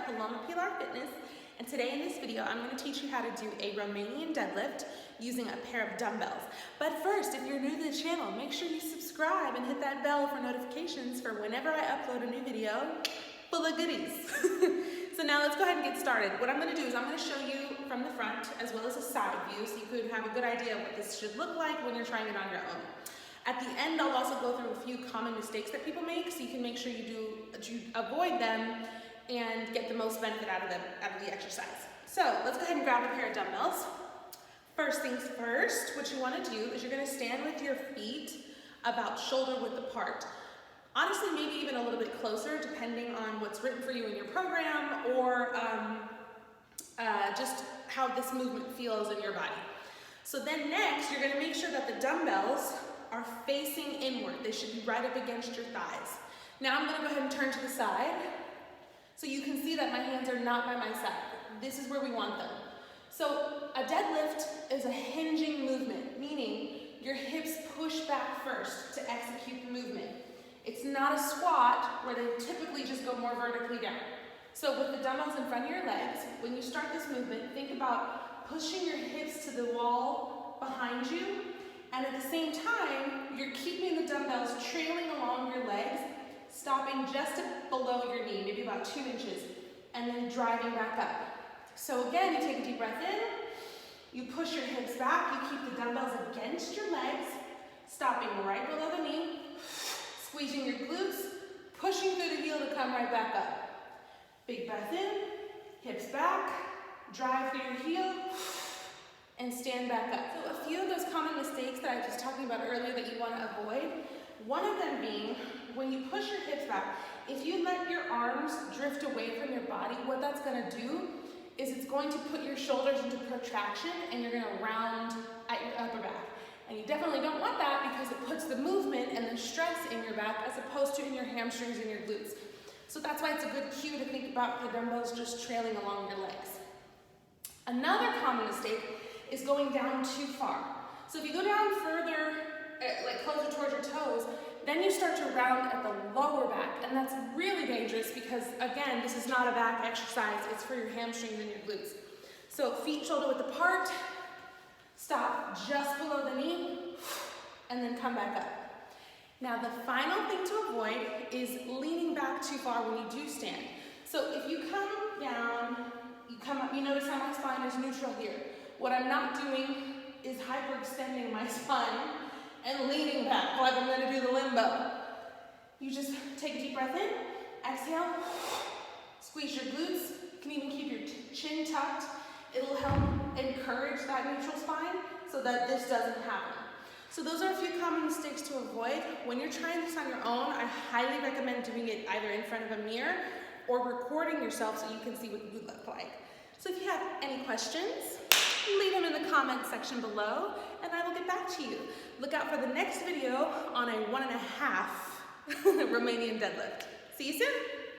Paloma Pilar Fitness, and today in this video I'm going to teach you how to do a Romanian deadlift using a pair of dumbbells. But first, if you're new to the channel, make sure you subscribe and hit that bell for notifications for whenever I upload a new video full of goodies. So now let's go ahead and get started. What I'm going to do is I'm going to show you from the front as well as a side view so you could have a good idea of what this should look like when you're trying it on your own. At the end, I'll also go through a few common mistakes that people make so you can make sure you avoid them and get the most benefit out of the exercise. So let's go ahead and grab a pair of dumbbells. First things first, what you want to do is you're going to stand with your feet about shoulder width apart. Honestly, maybe even a little bit closer depending on what's written for you in your program or just how this movement feels in your body. So then next, you're going to make sure that the dumbbells are facing inward. They should be right up against your thighs. Now I'm going to go ahead and turn to the side so you can see that my hands are not by my side. This is where we want them. So a deadlift is a hinging movement, meaning your hips push back first to execute the movement. It's not a squat where they typically just go more vertically down. So with the dumbbells in front of your legs, when you start this movement, think about pushing your hips to the wall behind you, and at the same time, you're keeping the dumbbells trailing along your legs, stopping just below your knee, maybe about 2 inches, and then driving back up. So again, you take a deep breath in, you push your hips back, you keep the dumbbells against your legs, stopping right below the knee, squeezing your glutes, pushing through the heel to come right back up. Big breath in, hips back, drive through your heel, and stand back up. So a few of those common mistakes that I was just talking about earlier that you want to avoid, one of them being when you push your hips back, if you let your arms drift away from your body, what that's going to do is it's going to put your shoulders into protraction and you're going to round at your upper back. And you definitely don't want that because it puts the movement and the stress in your back as opposed to in your hamstrings and your glutes. So that's why it's a good cue to think about the dumbbells just trailing along your legs. Another common mistake is going down too far. So if you go down further, like closer towards your toes, then you start to round at the lower back, and that's really dangerous because, again, this is not a back exercise, it's for your hamstrings and your glutes. So feet shoulder width apart, stop just below the knee, and then come back up. Now the final thing to avoid is leaning back too far when you do stand. So if you come down, you come up, you notice how my spine is neutral here. What I'm not doing is hyperextending my spine and leaning back like I'm going to do the limbo. You just take a deep breath in, exhale, squeeze your glutes. You can even keep your chin tucked. It'll help encourage that neutral spine so that this doesn't happen. So those are a few common mistakes to avoid. When you're trying this on your own, I highly recommend doing it either in front of a mirror or recording yourself so you can see what you look like. So if you have any questions, leave them in the comment section below and I will get back to you. Look out for the next video on a 1.5 Romanian deadlift. See you soon.